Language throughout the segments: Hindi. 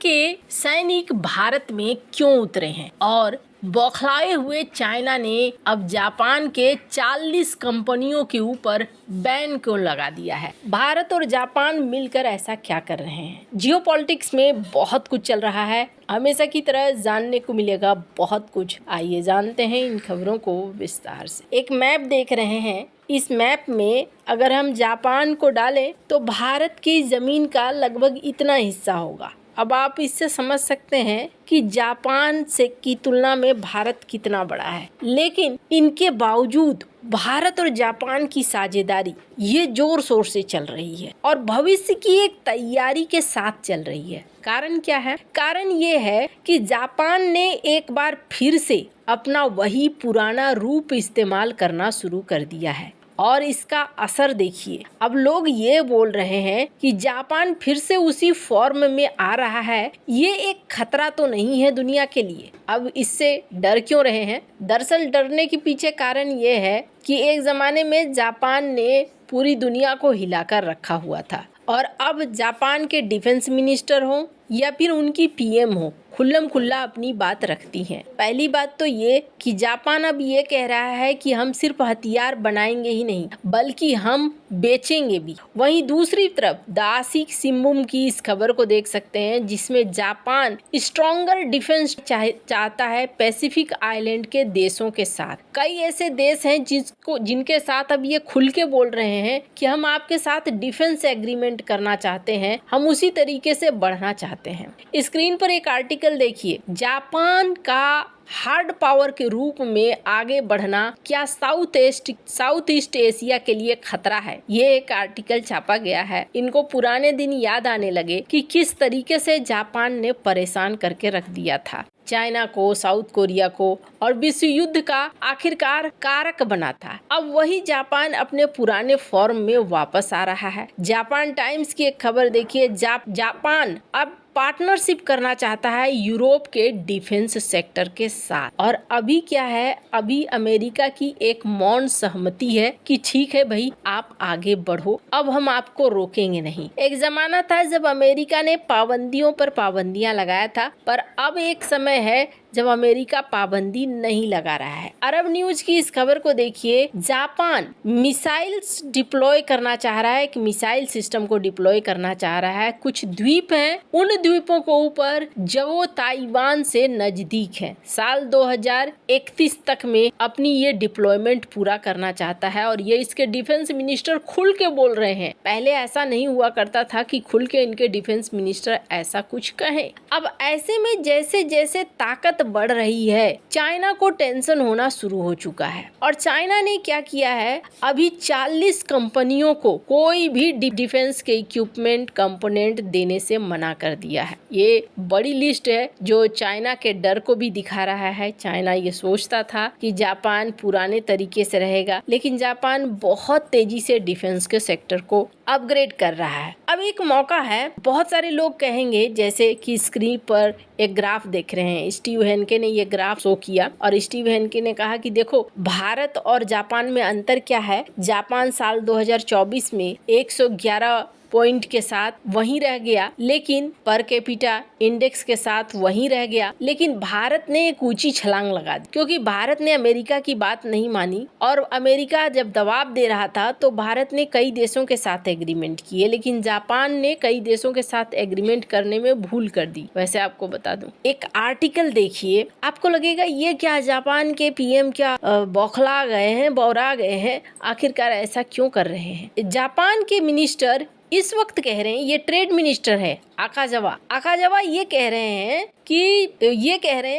के सैनिक भारत में क्यों उतरे हैं और बौखलाए हुए चाइना ने अब जापान के 40 कंपनियों के ऊपर बैन क्यों लगा दिया है। भारत और जापान मिलकर ऐसा क्या कर रहे हैं। जियोपॉलिटिक्स में बहुत कुछ चल रहा है, हमेशा की तरह जानने को मिलेगा बहुत कुछ। आइए जानते हैं इन खबरों को विस्तार से। एक मैप देख रहे हैं, इस मैप में अगर हम जापान को डालें तो भारत की जमीन का लगभग इतना हिस्सा होगा। अब आप इससे समझ सकते हैं कि जापान से की तुलना में भारत कितना बड़ा है, लेकिन इनके बावजूद भारत और जापान की साझेदारी ये जोर शोर से चल रही है और भविष्य की एक तैयारी के साथ चल रही है। कारण क्या है? कारण ये है कि जापान ने एक बार फिर से अपना वही पुराना रूप इस्तेमाल करना शुरू कर दिया है और इसका असर देखिए। अब लोग ये बोल रहे हैं कि जापान फिर से उसी फॉर्म में आ रहा है। ये एक खतरा तो नहीं है दुनिया के लिए। अब इससे डर क्यों रहे हैं? दरअसल डरने के पीछे कारण ये है कि एक ज़माने में जापान ने पूरी दुनिया को हिलाकर रखा हुआ था और अब जापान के डिफेंस मिनिस्टर हो या फिर उनकी पीएम हो, खुल्लम खुल्ला अपनी बात रखती हैं। पहली बात तो ये कि जापान अब ये कह रहा है कि हम सिर्फ हथियार बनाएंगे ही नहीं बल्कि हम बेचेंगे भी। वहीं दूसरी तरफ दासिक सिम्बुम की इस खबर को देख सकते हैं, जिसमें जापान स्ट्रॉन्गर डिफेंस चाहता है पैसिफिक आइलैंड के देशों के साथ। कई ऐसे देश हैं जिनके साथ अब ये खुल के बोल रहे हैं कि हम आपके साथ डिफेंस एग्रीमेंट करना चाहते हैं, हम उसी तरीके से बढ़ना चाहते हैं। स्क्रीन पर एक आर्टिकल देखिए, जापान का हार्ड पावर के रूप में आगे बढ़ना क्या साउथ ईस्ट एशिया के लिए खतरा है। ये एक आर्टिकल छापा गया है। इनको पुराने दिन याद आने लगे कि किस तरीके से जापान ने परेशान करके रख दिया था चाइना को, साउथ कोरिया को और विश्व युद्ध का आखिरकार कारक बना था। अब वही जापान अपने पुराने फॉर्म में वापस आ रहा है। जापान टाइम्स की एक खबर देखिए, जापान अब पार्टनरशिप करना चाहता है यूरोप के डिफेंस सेक्टर के साथ। और अभी क्या है, अभी अमेरिका की एक मौन सहमति है कि ठीक है भाई, आप आगे बढ़ो, अब हम आपको रोकेंगे नहीं। एक जमाना था जब अमेरिका ने पाबंदियों पर पाबंदियां लगाया था, पर अब एक समय है जब अमेरिका पाबंदी नहीं लगा रहा है। अरब न्यूज की इस खबर को देखिए, जापान मिसाइल्स डिप्लॉय करना चाह रहा है, एक मिसाइल सिस्टम को डिप्लॉय करना चाह रहा है। कुछ द्वीप हैं, उन द्वीपों को ऊपर जो वो ताइवान से नजदीक है। साल 2031 तक में अपनी ये डिप्लॉयमेंट पूरा करना चाहता है और ये इसके डिफेंस मिनिस्टर खुल के बोल रहे हैं। पहले ऐसा नहीं हुआ करता था कि खुल के इनके डिफेंस मिनिस्टर ऐसा कुछ कहें। अब ऐसे में जैसे जैसे ताकत बढ़ रही है, चाइना को टेंशन होना शुरू हो चुका है और चाइना ने क्या किया है, अभी 40 कंपनियों को कोई भी डिफेंस के इक्विपमेंट कंपोनेंट देने से मना कर दिया है। ये बड़ी लिस्ट है जो चाइना के डर को भी दिखा रहा है। चाइना ये सोचता था कि जापान पुराने तरीके से रहेगा, लेकिन जापान बहुत तेजी से डिफेंस के सेक्टर को अपग्रेड कर रहा है। अब एक मौका है। बहुत सारे लोग कहेंगे, जैसे कि स्क्रीन पर एक ग्राफ देख रहे हैं, स्टीव हेनके ने ये ग्राफ शो किया और स्टीव हेनके ने कहा कि देखो भारत और जापान में अंतर क्या है। जापान साल 2024 में 111 पॉइंट के साथ वहीं रह गया, लेकिन पर कैपिटा इंडेक्स के साथ वहीं रह गया, लेकिन भारत ने एक ऊंची छलांग लगा दी, क्योंकि भारत ने अमेरिका की बात नहीं मानी और अमेरिका जब दबाव दे रहा था तो भारत ने कई देशों के साथ एग्रीमेंट किए, लेकिन जापान ने कई देशों के साथ एग्रीमेंट करने में भूल कर दी। वैसे आपको बता दूं, एक आर्टिकल देखिए, आपको लगेगा ये क्या, जापान के पीएम क्या बौखला गए हैं, बौरा गए हैं, आखिरकार ऐसा क्यों कर रहे हैं। जापान के मिनिस्टर इस वक्त कह रहे हैं, ये ट्रेड मिनिस्टर है आकाजावा ये कह रहे हैं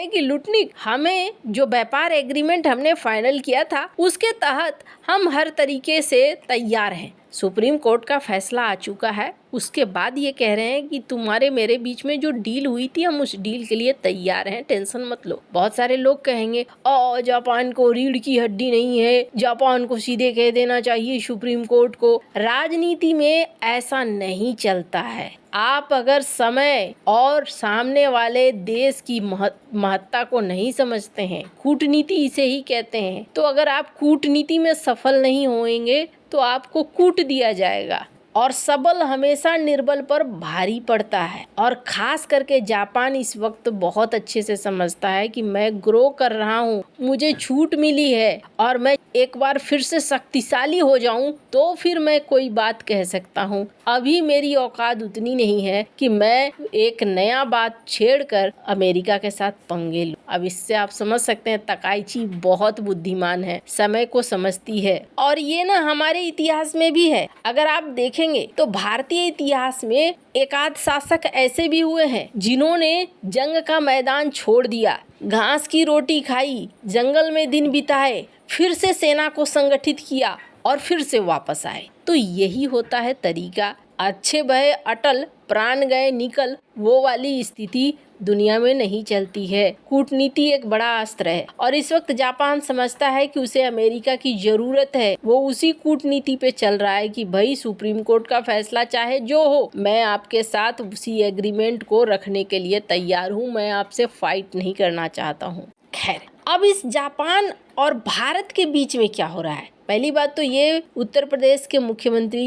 कि लुटनिक, हमें जो व्यापार एग्रीमेंट हमने फाइनल किया था उसके तहत हम हर तरीके से तैयार हैं। सुप्रीम कोर्ट का फैसला आ चुका है, उसके बाद ये कह रहे हैं कि तुम्हारे मेरे बीच में जो डील हुई थी हम उस डील के लिए तैयार हैं, टेंशन मत लो। बहुत सारे लोग कहेंगे जापान को रीढ़ की हड्डी नहीं है, जापान को सीधे कह देना चाहिए सुप्रीम कोर्ट को। राजनीति में ऐसा नहीं चलता है। आप अगर समय और सामने वाले देश की महत्ता को नहीं समझते हैं, कूटनीति इसे ही कहते हैं, तो अगर आप कूटनीति में सफल नहीं होंगे तो आपको कूट दिया जाएगा। और सबल हमेशा निर्बल पर भारी पड़ता है। और खास करके जापान इस वक्त बहुत अच्छे से समझता है कि मैं ग्रो कर रहा हूँ, मुझे छूट मिली है और मैं एक बार फिर से शक्तिशाली हो जाऊं तो फिर मैं कोई बात कह सकता हूँ। अभी मेरी औकात उतनी नहीं है कि मैं एक नया बात छेड़कर अमेरिका के साथ पंगे लूं। अब इससे आप समझ सकते हैं तकाइची बहुत बुद्धिमान है, समय को समझती है। और ये ना हमारे इतिहास में भी है। अगर आप देखेंगे तो भारतीय इतिहास में एक आध शासक ऐसे भी हुए हैं जिन्होंने जंग का मैदान छोड़ दिया, घास की रोटी खाई, जंगल में दिन बिताए, फिर से सेना को संगठित किया और फिर से वापस आए। तो यही होता है तरीका। अच्छे भय अटल, प्राण गए निकल, वो वाली स्थिति दुनिया में नहीं चलती है। कूटनीति एक बड़ा अस्त्र है और इस वक्त जापान समझता है कि उसे अमेरिका की जरूरत है। वो उसी कूटनीति पे चल रहा है कि भाई सुप्रीम कोर्ट का फैसला चाहे जो हो, मैं आपके साथ उसी एग्रीमेंट को रखने के लिए तैयार हूँ, मैं आपसे फाइट नहीं करना चाहता हूँ। खैर, अब इस जापान और भारत के बीच में क्या हो रहा है? पहली बात तो ये, उत्तर प्रदेश के मुख्यमंत्री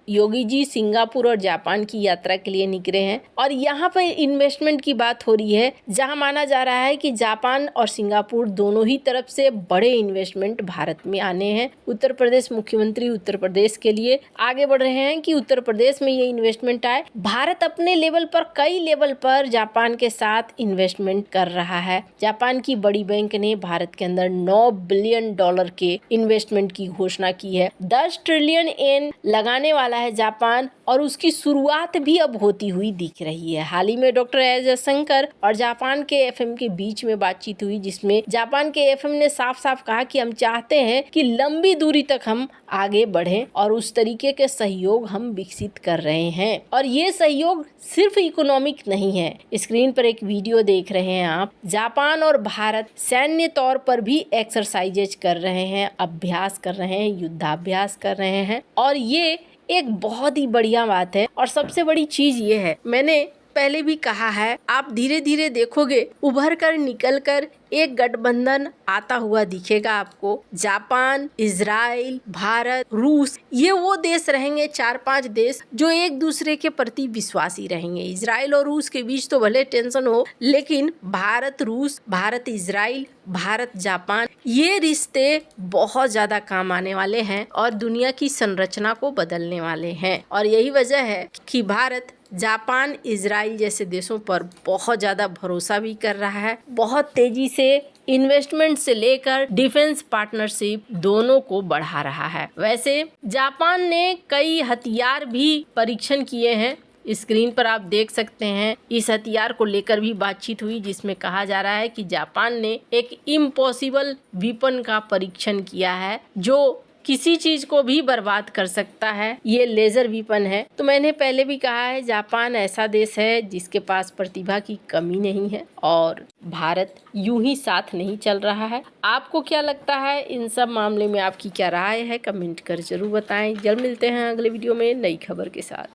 योगी जी सिंगापुर और जापान की यात्रा के लिए निकले हैं और यहाँ पर इन्वेस्टमेंट की बात हो रही है, जहाँ माना जा रहा है कि जापान और सिंगापुर दोनों ही तरफ से बड़े इन्वेस्टमेंट भारत में आने हैं। उत्तर प्रदेश मुख्यमंत्री उत्तर प्रदेश के लिए आगे बढ़ रहे हैं कि उत्तर प्रदेश में ये इन्वेस्टमेंट आए। भारत अपने लेवल पर, कई लेवल पर जापान के साथ इन्वेस्टमेंट कर रहा है। जापान की बड़ी बैंक ने भारत के अंदर $9 बिलियन के इन्वेस्टमेंट की घोषणा की है। 10 ट्रिलियन येन लगाने वाला है जापान और उसकी शुरुआत भी अब होती हुई दिख रही है। हाल ही में डॉक्टर एस जयशंकर और जापान के एफएम के बीच में बातचीत हुई, जिसमें जापान के एफएम ने साफ साफ कहा कि हम चाहते हैं कि लंबी दूरी तक हम आगे बढ़ें और उस तरीके के सहयोग हम विकसित कर रहे हैं। और ये सहयोग सिर्फ इकोनॉमिक नहीं है। स्क्रीन पर एक वीडियो देख रहे हैं आप। जापान और भारत सैन्य तौर पर भी एक्सरसाइजेज कर रहे हैं, अभ्यास कर रहे हैं, युद्धाभ्यास कर रहे हैं और ये एक बहुत ही बढ़िया बात है। और सबसे बड़ी चीज ये है, मैंने पहले भी कहा है, आप धीरे धीरे देखोगे उभर कर निकल कर एक गठबंधन आता हुआ दिखेगा आपको। जापान, इजराइल, भारत, रूस, ये वो देश रहेंगे, 4-5 देश जो एक दूसरे के प्रति विश्वासी रहेंगे। इजराइल और रूस के बीच तो भले टेंशन हो, लेकिन भारत रूस, भारत इजराइल, भारत जापान, ये रिश्ते बहुत ज्यादा काम आने वाले हैं और दुनिया की संरचना को बदलने वाले हैं। और यही वजह है कि भारत जापान, इजराइल जैसे देशों पर बहुत ज़्यादा भरोसा भी कर रहा है। बहुत तेजी से इन्वेस्टमेंट से लेकर डिफेंस पार्टनरशिप दोनों को बढ़ा रहा है। वैसे जापान ने कई हथियार भी परीक्षण किए हैं। स्क्रीन पर आप देख सकते हैं, इस हथियार को लेकर भी बातचीत हुई, जिसमें कहा जा रहा है कि जापान ने एक इम्पॉसिबल वीपन का परीक्षण किया है जो किसी चीज को भी बर्बाद कर सकता है। ये लेजर वीपन है। तो मैंने पहले भी कहा है, जापान ऐसा देश है जिसके पास प्रतिभा की कमी नहीं है और भारत यूं ही साथ नहीं चल रहा है। आपको क्या लगता है इन सब मामले में? आपकी क्या राय है? कमेंट कर जरूर बताएं। जल्द मिलते हैं अगले वीडियो में नई खबर के साथ।